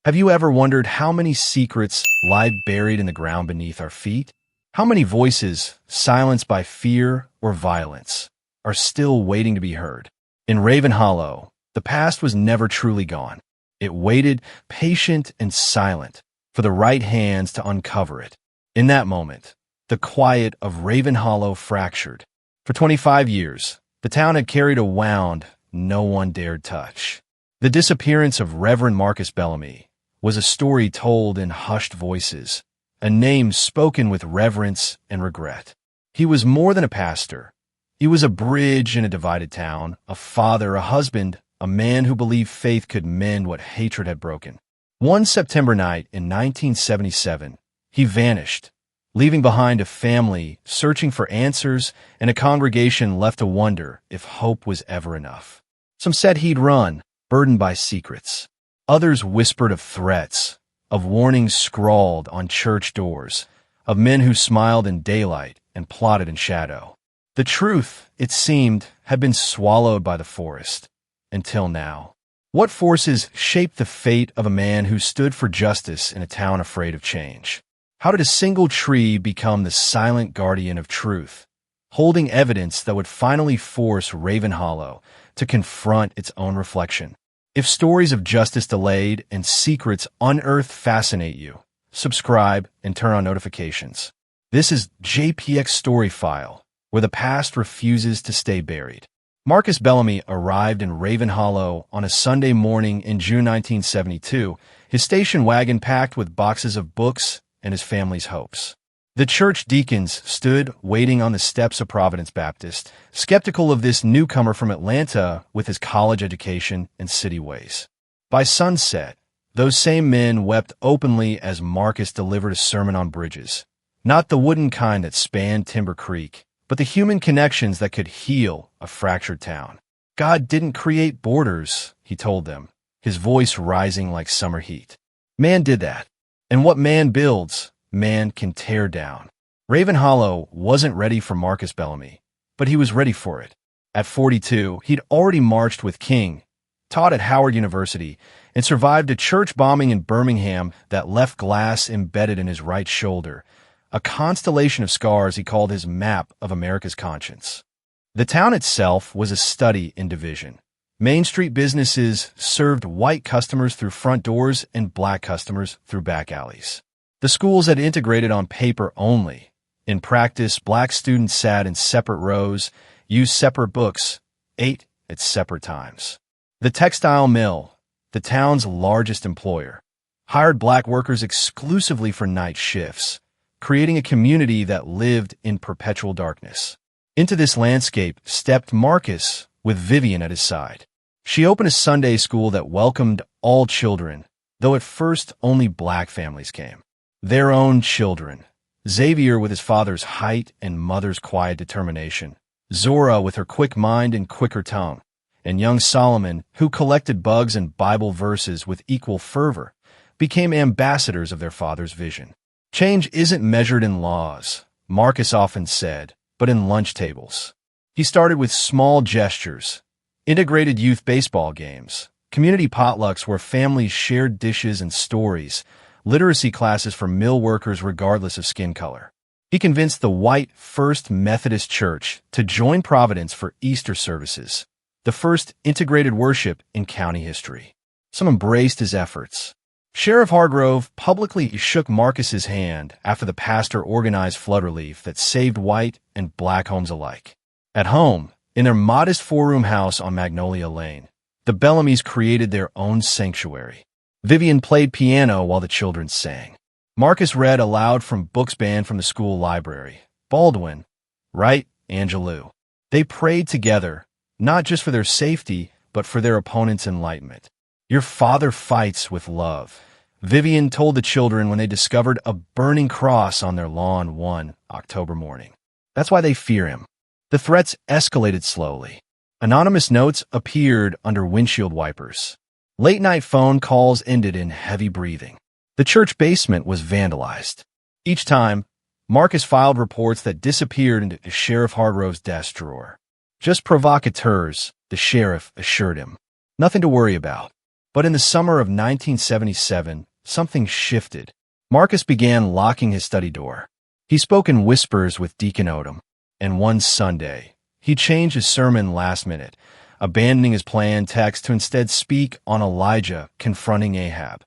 Have you ever wondered how many secrets lie buried in the ground beneath our feet? How many voices, silenced by fear or violence, are still waiting to be heard? In Raven Hollow, the past was never truly gone. It waited, patient and silent, for the right hands to uncover it. In that moment, the quiet of Raven Hollow fractured. For 25 years, the town had carried a wound no one dared touch. The disappearance of Reverend Marcus Bellamy was a story told in hushed voices, a name spoken with reverence and regret. He was more than a pastor. He was a bridge in a divided town, a father, a husband, a man who believed faith could mend what hatred had broken. One September night in 1977, he vanished, leaving behind a family searching for answers and a congregation left to wonder if hope was ever enough. Some said he'd run, burdened by secrets. Others whispered of threats, of warnings scrawled on church doors, of men who smiled in daylight and plotted in shadow. The truth, it seemed, had been swallowed by the forest. Until now. What forces shaped the fate of a man who stood for justice in a town afraid of change? How did a single tree become the silent guardian of truth, holding evidence that would finally force Raven Hollow to confront its own reflection? If stories of justice delayed and secrets unearthed fascinate you, subscribe and turn on notifications. This is JPX Story File, where the past refuses to stay buried. Marcus Bellamy arrived in Raven Hollow on a Sunday morning in June 1972, his station wagon packed with boxes of books and his family's hopes. The church deacons stood waiting on the steps of Providence Baptist, skeptical of this newcomer from Atlanta with his college education and city ways. By sunset, those same men wept openly as Marcus delivered a sermon on bridges, not the wooden kind that spanned Timber Creek, but the human connections that could heal a fractured town. God didn't create borders, he told them, his voice rising like summer heat. Man did that, and what man builds, man can tear down. Raven Hollow wasn't ready for Marcus Bellamy, but he was ready for it. At 42, he'd already marched with King, taught at Howard University, and survived a church bombing in Birmingham that left glass embedded in his right shoulder, a constellation of scars he called his map of America's conscience. The town itself was a study in division. Main Street businesses served white customers through front doors and black customers through back alleys. The schools had integrated on paper only. In practice, black students sat in separate rows, used separate books, ate at separate times. The textile mill, the town's largest employer, hired black workers exclusively for night shifts, creating a community that lived in perpetual darkness. Into this landscape stepped Marcus with Vivian at his side. She opened a Sunday school that welcomed all children, though at first only black families came. Their own children. Xavier with his father's height and mother's quiet determination. Zora with her quick mind and quicker tongue. And young Solomon, who collected bugs and Bible verses with equal fervor, became ambassadors of their father's vision. Change isn't measured in laws, Marcus often said, but in lunch tables. He started with small gestures, integrated youth baseball games, community potlucks where families shared dishes and stories, literacy classes for mill workers regardless of skin color. He convinced the white First Methodist Church to join Providence for Easter services, the first integrated worship in county history. Some embraced his efforts. Sheriff Hargrove publicly shook Marcus's hand after the pastor organized flood relief that saved white and black homes alike. At home, in their modest four-room house on Magnolia Lane, the Bellamys created their own sanctuary. Vivian played piano while the children sang. Marcus read aloud from books banned from the school library. Baldwin, Wright, Angelou. They prayed together, not just for their safety, but for their opponent's enlightenment. Your father fights with love, Vivian told the children when they discovered a burning cross on their lawn one October morning. That's why they fear him. The threats escalated slowly. Anonymous notes appeared under windshield wipers. Late-night phone calls ended in heavy breathing. The church basement was vandalized. Each time, Marcus filed reports that disappeared into Sheriff Hargrove's desk drawer. Just provocateurs, the sheriff assured him. Nothing to worry about. But in the summer of 1977, something shifted. Marcus began locking his study door. He spoke in whispers with Deacon Odom, and one Sunday, he changed his sermon last minute, abandoning his planned text to instead speak on Elijah confronting Ahab.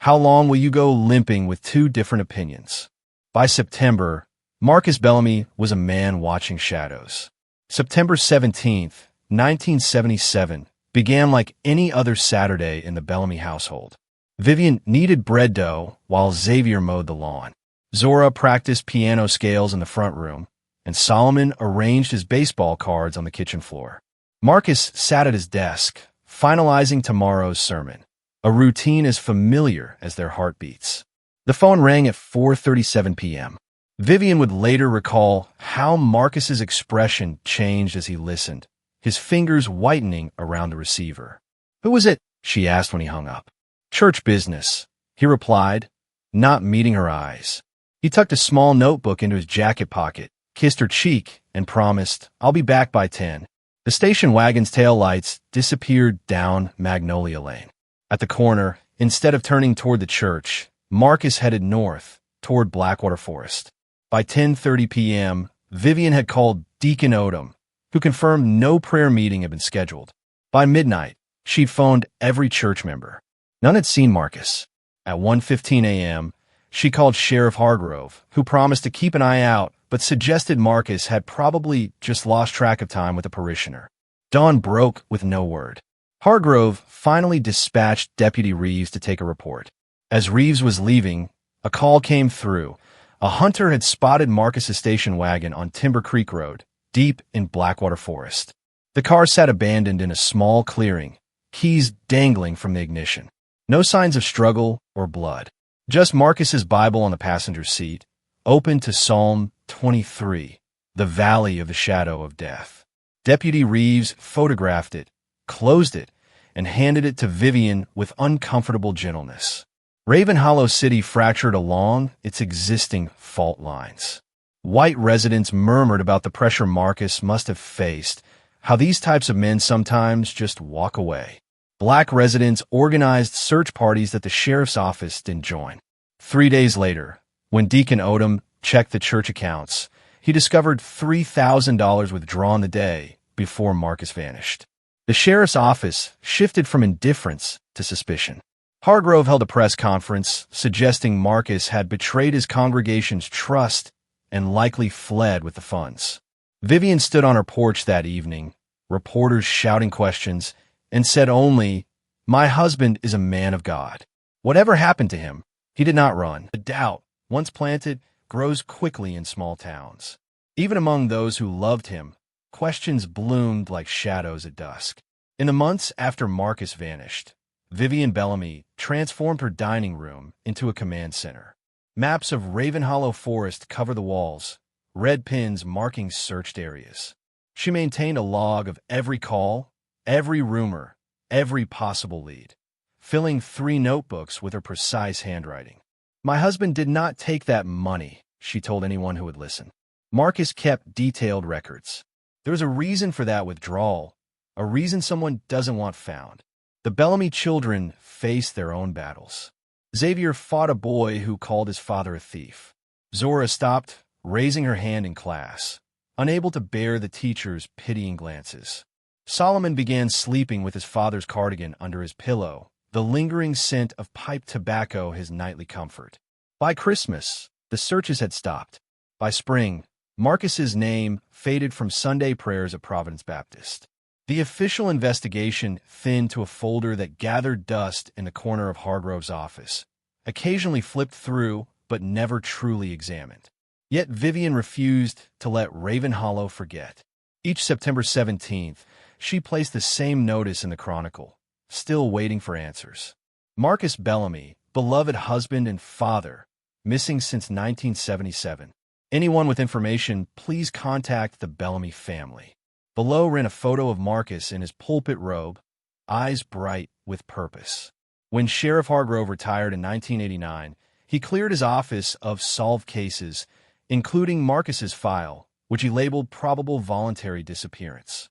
How long will you go limping with two different opinions? By September, Marcus Bellamy was a man watching shadows. September 17th, 1977, began like any other Saturday in the Bellamy household. Vivian kneaded bread dough while Xavier mowed the lawn. Zora practiced piano scales in the front room, and Solomon arranged his baseball cards on the kitchen floor. Marcus sat at his desk, finalizing tomorrow's sermon, a routine as familiar as their heartbeats. The phone rang at 4:37 p.m. Vivian would later recall how Marcus's expression changed as he listened, his fingers whitening around the receiver. "Who was it?" she asked when he hung up. "Church business," he replied, not meeting her eyes. He tucked a small notebook into his jacket pocket, kissed her cheek, and promised, "I'll be back by 10. The station wagon's taillights disappeared down Magnolia Lane. At the corner, instead of turning toward the church, Marcus headed north, toward Blackwater Forest. By 10:30 p.m., Vivian had called Deacon Odom, who confirmed no prayer meeting had been scheduled. By midnight, she'd phoned every church member. None had seen Marcus. At 1:15 a.m., she called Sheriff Hargrove, who promised to keep an eye out, but suggested Marcus had probably just lost track of time with a parishioner. Dawn broke with no word. Hargrove finally dispatched Deputy Reeves to take a report. As Reeves was leaving, a call came through. A hunter had spotted Marcus's station wagon on Timber Creek Road, deep in Blackwater Forest. The car sat abandoned in a small clearing, keys dangling from the ignition. No signs of struggle or blood. Just Marcus's Bible on the passenger seat, open to Psalm 23, the valley of the shadow of death. Deputy Reeves photographed it, closed it, and handed it to Vivian with uncomfortable gentleness. Raven Hollow City fractured along its existing fault lines. White residents murmured about the pressure Marcus must have faced, how these types of men sometimes just walk away. Black residents organized search parties that the sheriff's office didn't join. 3 days later, when Deacon Odom checked the church accounts, he discovered $3,000 withdrawn the day before Marcus vanished. The sheriff's office shifted from indifference to suspicion. Hargrove held a press conference suggesting Marcus had betrayed his congregation's trust and likely fled with the funds. Vivian stood on her porch that evening, reporters shouting questions, and said only, "My husband is a man of God. Whatever happened to him, he did not run." The doubt, once planted, grows quickly in small towns. Even among those who loved him, questions bloomed like shadows at dusk. In the months after Marcus vanished, Vivian Bellamy transformed her dining room into a command center. Maps of Raven Hollow Forest cover the walls, red pins marking searched areas. She maintained a log of every call, every rumor, every possible lead, filling 3 notebooks with her precise handwriting. "My husband did not take that money," she told anyone who would listen. Marcus kept detailed records. There was a reason for that withdrawal, a reason someone doesn't want found. The Bellamy children faced their own battles. Xavier fought a boy who called his father a thief. Zora stopped raising her hand in class, unable to bear the teacher's pitying glances. Solomon began sleeping with his father's cardigan under his pillow, the lingering scent of pipe tobacco his nightly comfort. By Christmas, the searches had stopped. By spring, Marcus's name faded from Sunday prayers at Providence Baptist. The official investigation thinned to a folder that gathered dust in the corner of Hargrove's office, occasionally flipped through but never truly examined. Yet Vivian refused to let Raven Hollow forget. Each September 17th, she placed the same notice in the Chronicle, still waiting for answers. Marcus Bellamy, beloved husband and father, missing since 1977. Anyone with information, please contact the Bellamy family. Below ran a photo of Marcus in his pulpit robe, eyes bright with purpose. When Sheriff Hargrove retired in 1989, he cleared his office of solved cases, including Marcus's file, which he labeled probable voluntary disappearance.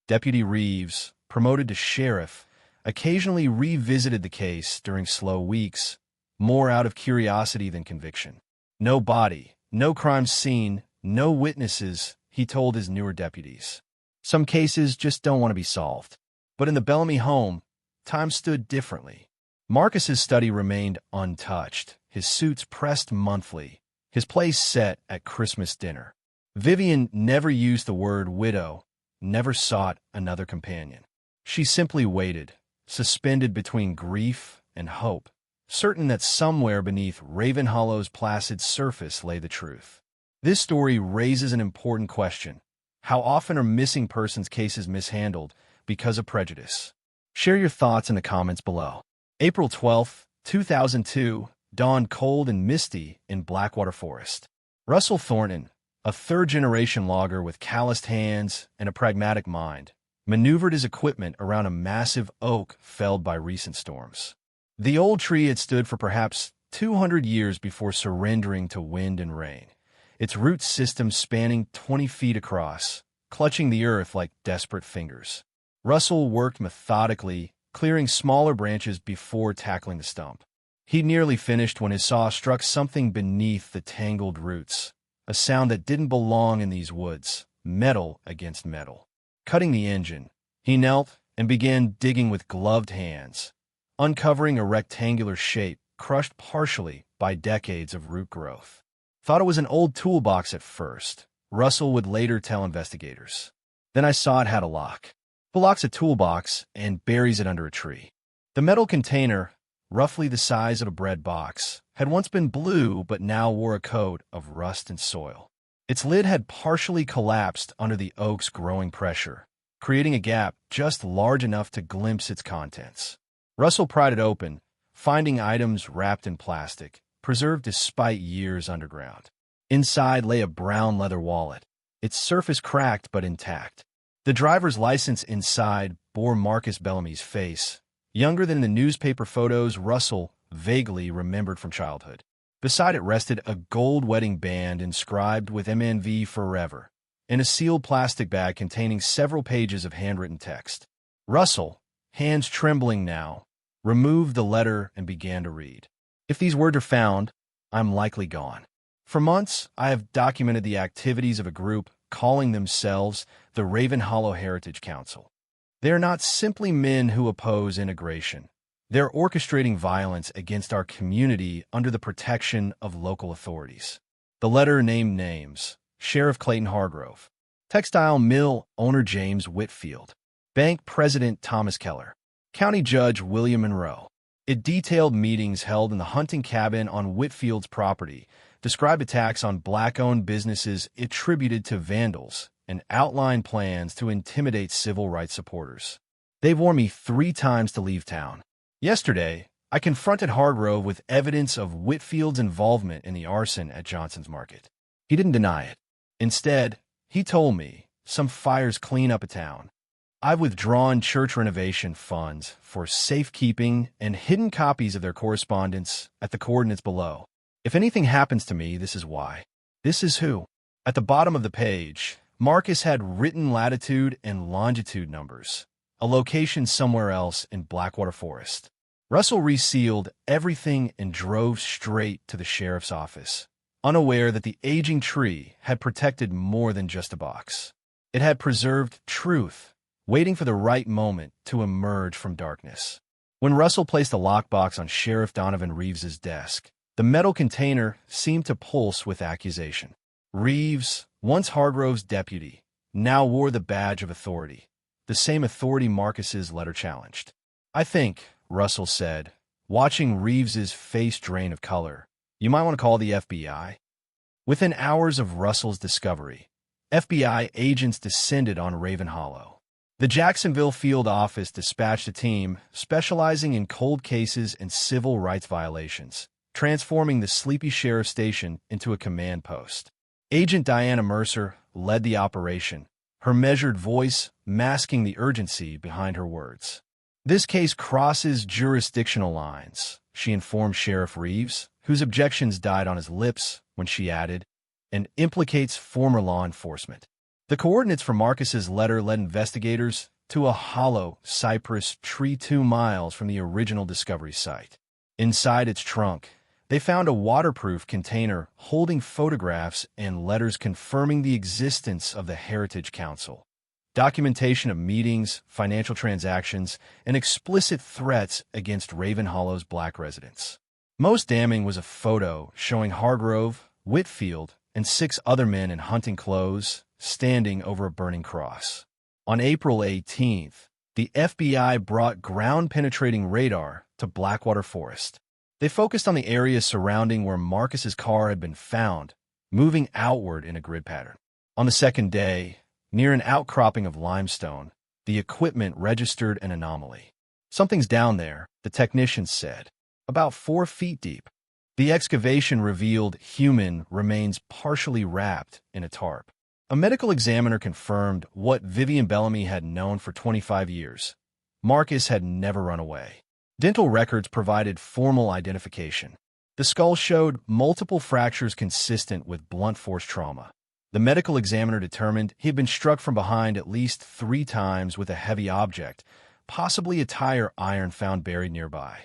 Deputy Reeves, promoted to sheriff, occasionally revisited the case during slow weeks, more out of curiosity than conviction. No body, no crime scene, no witnesses, he told his newer deputies. Some cases just don't want to be solved. But in the Bellamy home, time stood differently. Marcus's study remained untouched, his suits pressed monthly, his place set at Christmas dinner. Vivian never used the word widow, never sought another companion. She simply waited, suspended between grief and hope, certain that somewhere beneath Ravenhollow's placid surface lay the truth. This story raises an important question. How often are missing persons cases mishandled because of prejudice? Share your thoughts in the comments below. April 12, 2002, dawned cold and misty in Blackwater Forest. Russell Thornton, a third-generation logger with calloused hands and a pragmatic mind, maneuvered his equipment around a massive oak felled by recent storms. The old tree had stood for perhaps 200 years before surrendering to wind and rain, its root system spanning 20 feet across, clutching the earth like desperate fingers. Russell worked methodically, clearing smaller branches before tackling the stump. He nearly finished when his saw struck something beneath the tangled roots, a sound that didn't belong in these woods, metal against metal. Cutting the engine, he knelt and began digging with gloved hands, uncovering a rectangular shape crushed partially by decades of root growth. Thought it was an old toolbox at first, Russell would later tell investigators. Then I saw it had a lock. Who locks a toolbox and buries it under a tree? The metal container, roughly the size of a bread box, had once been blue but now wore a coat of rust and soil. Its lid had partially collapsed under the oak's growing pressure, creating a gap just large enough to glimpse its contents. Russell pried it open, finding items wrapped in plastic, preserved despite years underground. Inside lay a brown leather wallet, its surface cracked but intact. The driver's license inside bore Marcus Bellamy's face, younger than the newspaper photos Russell vaguely remembered from childhood. Beside it rested a gold wedding band inscribed with MNV Forever, and a sealed plastic bag containing several pages of handwritten text. Russell, hands trembling now, removed the letter and began to read. If these words are found, I'm likely gone. For months, I have documented the activities of a group calling themselves the Ravenhollow Heritage Council. They are not simply men who oppose integration. They're orchestrating violence against our community under the protection of local authorities. The letter named names: Sheriff Clayton Hargrove, textile mill owner James Whitfield, bank president Thomas Keller, county judge William Monroe. It detailed meetings held in the hunting cabin on Whitfield's property, described attacks on black-owned businesses attributed to vandals, and outlined plans to intimidate civil rights supporters. They've warned me 3 times to leave town. Yesterday, I confronted Hargrove with evidence of Whitfield's involvement in the arson at Johnson's Market. He didn't deny it. Instead, he told me, some fires clean up a town. I've withdrawn church renovation funds for safekeeping and hidden copies of their correspondence at the coordinates below. If anything happens to me, this is why. This is who. At the bottom of the page, Marcus had written latitude and longitude numbers, a location somewhere else in Blackwater Forest. Russell resealed everything and drove straight to the sheriff's office, unaware that the aging tree had protected more than just a box. It had preserved truth, waiting for the right moment to emerge from darkness. When Russell placed a lockbox on Sheriff Donovan Reeves's desk, the metal container seemed to pulse with accusation. Reeves, once Hargrove's deputy, now wore the badge of authority, the same authority Marcus's letter challenged. I think, Russell said, watching Reeves's face drain of color, you might want to call the FBI. Within hours of Russell's discovery, FBI agents descended on Ravenhollow. The Jacksonville field office dispatched a team specializing in cold cases and civil rights violations, transforming the sleepy sheriff station into a command post. Agent Diana Mercer led the operation, her measured voice masking the urgency behind her words. This case crosses jurisdictional lines, she informed Sheriff Reeves, whose objections died on his lips when she added, and implicates former law enforcement. The coordinates for Marcus's letter led investigators to a hollow cypress tree 2 miles from the original discovery site. Inside its trunk, they found a waterproof container holding photographs and letters confirming the existence of the Heritage Council. Documentation of meetings, financial transactions, and explicit threats against Raven Hollow's black residents. Most damning was a photo showing Hargrove, Whitfield, and 6 other men in hunting clothes standing over a burning cross. On April 18th, the FBI brought ground-penetrating radar to Blackwater Forest. They focused on the area surrounding where Marcus's car had been found, moving outward in a grid pattern. On the second day, near an outcropping of limestone, the equipment registered an anomaly. Something's down there, the technicians said, about 4 feet deep. The excavation revealed human remains partially wrapped in a tarp. A medical examiner confirmed what Vivian Bellamy had known for 25 years. Marcus had never run away. Dental records provided formal identification. The skull showed multiple fractures consistent with blunt force trauma. The medical examiner determined he had been struck from behind at least 3 times with a heavy object, possibly a tire iron found buried nearby.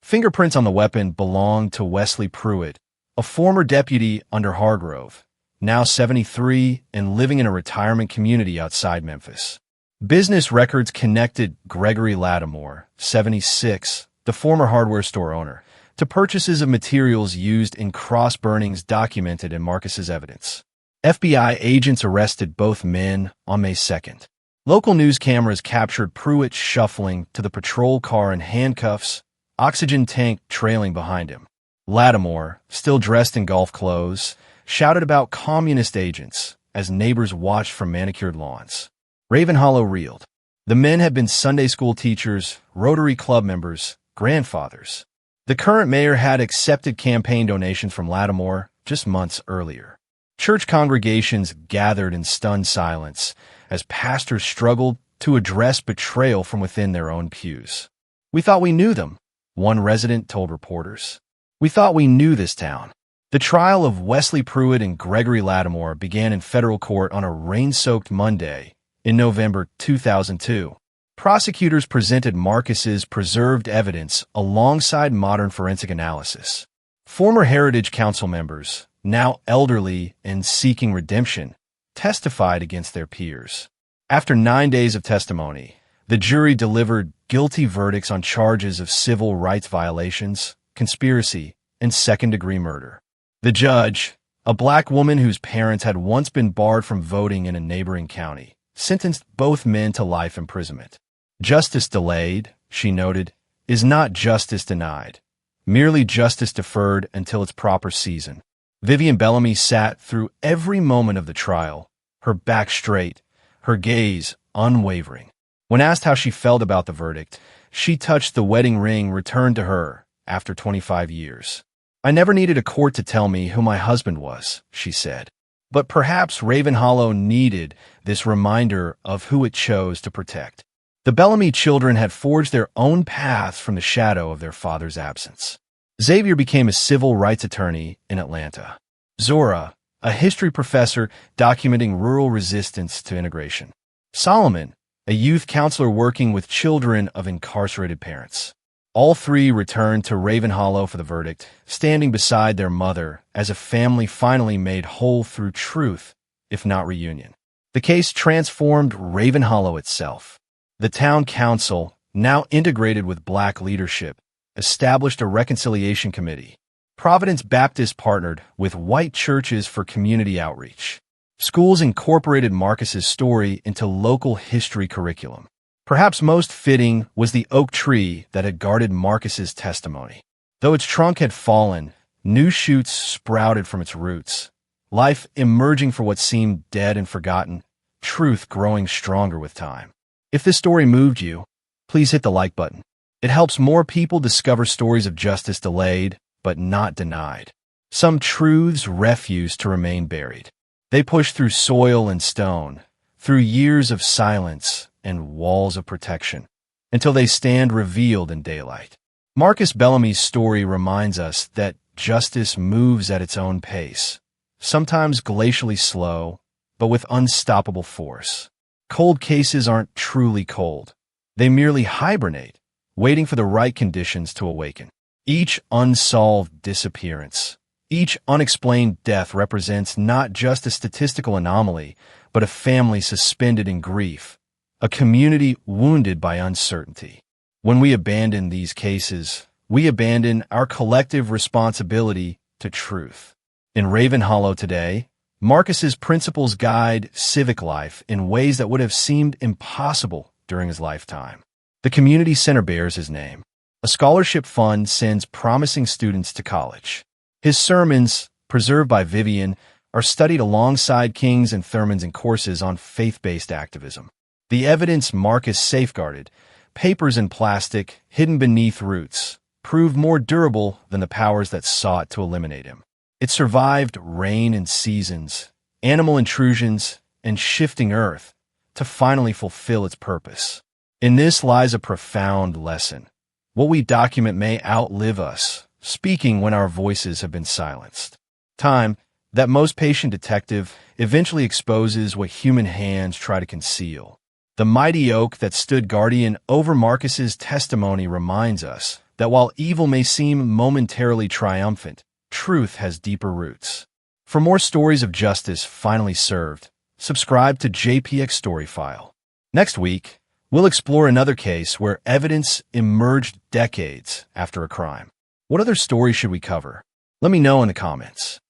Fingerprints on the weapon belonged to Wesley Pruitt, a former deputy under Hargrove, now 73 and living in a retirement community outside Memphis. Business records connected Gregory Lattimore, 76, the former hardware store owner, to purchases of materials used in cross burnings documented in Marcus's evidence. FBI agents arrested both men on May 2nd. Local news cameras captured Pruitt shuffling to the patrol car in handcuffs, oxygen tank trailing behind him. Lattimore, still dressed in golf clothes, shouted about communist agents as neighbors watched from manicured lawns. Raven Hollow reeled. The men had been Sunday school teachers, Rotary Club members, grandfathers. The current mayor had accepted campaign donations from Lattimore just months earlier. Church congregations gathered in stunned silence as pastors struggled to address betrayal from within their own pews. "We thought we knew them," one resident told reporters. "We thought we knew this town." The trial of Wesley Pruitt and Gregory Lattimore began in federal court on a rain-soaked Monday in November 2002. Prosecutors presented Marcus's preserved evidence alongside modern forensic analysis. Former Heritage Council members, now elderly and seeking redemption, testified against their peers. After 9 days of testimony, the jury delivered guilty verdicts on charges of civil rights violations, conspiracy, and second-degree murder. The judge, a black woman whose parents had once been barred from voting in a neighboring county, sentenced both men to life imprisonment. "Justice delayed," she noted, "is not justice denied, merely justice deferred until its proper season." Vivian Bellamy sat through every moment of the trial, her back straight, her gaze unwavering. When asked how she felt about the verdict, she touched the wedding ring returned to her after 25 years. "I never needed a court to tell me who my husband was," she said. But perhaps Raven Hollow needed this reminder of who it chose to protect. The Bellamy children had forged their own paths from the shadow of their father's absence. Xavier became a civil rights attorney in Atlanta. Zora, a history professor documenting rural resistance to integration. Solomon, a youth counselor working with children of incarcerated parents. All 3 returned to Raven Hollow for the verdict, standing beside their mother as a family finally made whole through truth, if not reunion. The case transformed Raven Hollow itself. The town council, now integrated with black leadership, established a reconciliation committee. Providence Baptist partnered with white churches for community outreach. Schools incorporated Marcus's story into local history curriculum. Perhaps most fitting was the oak tree that had guarded Marcus's testimony. Though its trunk had fallen, new shoots sprouted from its roots, life emerging for what seemed dead and forgotten, truth growing stronger with time. If this story moved you, please hit the like button. It helps more people discover stories of justice delayed, but not denied. Some truths refuse to remain buried. They push through soil and stone, through years of silence and walls of protection, until they stand revealed in daylight. Marcus Bellamy's story reminds us that justice moves at its own pace, sometimes glacially slow, but with unstoppable force. Cold cases aren't truly cold. They merely hibernate, waiting for the right conditions to awaken. Each unsolved disappearance, each unexplained death represents not just a statistical anomaly, but a family suspended in grief, a community wounded by uncertainty. When we abandon these cases, we abandon our collective responsibility to truth. In Raven Hollow today, Marcus's principles guide civic life in ways that would have seemed impossible during his lifetime. The community center bears his name. A scholarship fund sends promising students to college. His sermons, preserved by Vivian, are studied alongside King's and Thurman's in courses on faith-based activism. The evidence Marcus safeguarded, papers in plastic hidden beneath roots, proved more durable than the powers that sought to eliminate him. It survived rain and seasons, animal intrusions, and shifting earth to finally fulfill its purpose. In this lies a profound lesson. What we document may outlive us, speaking when our voices have been silenced. Time, that most patient detective, eventually exposes what human hands try to conceal. The mighty oak that stood guardian over Marcus's testimony reminds us that while evil may seem momentarily triumphant, truth has deeper roots. For more stories of justice finally served, subscribe to JPX Story File. Next week, we'll explore another case where evidence emerged decades after a crime. What other stories should we cover? Let me know in the comments.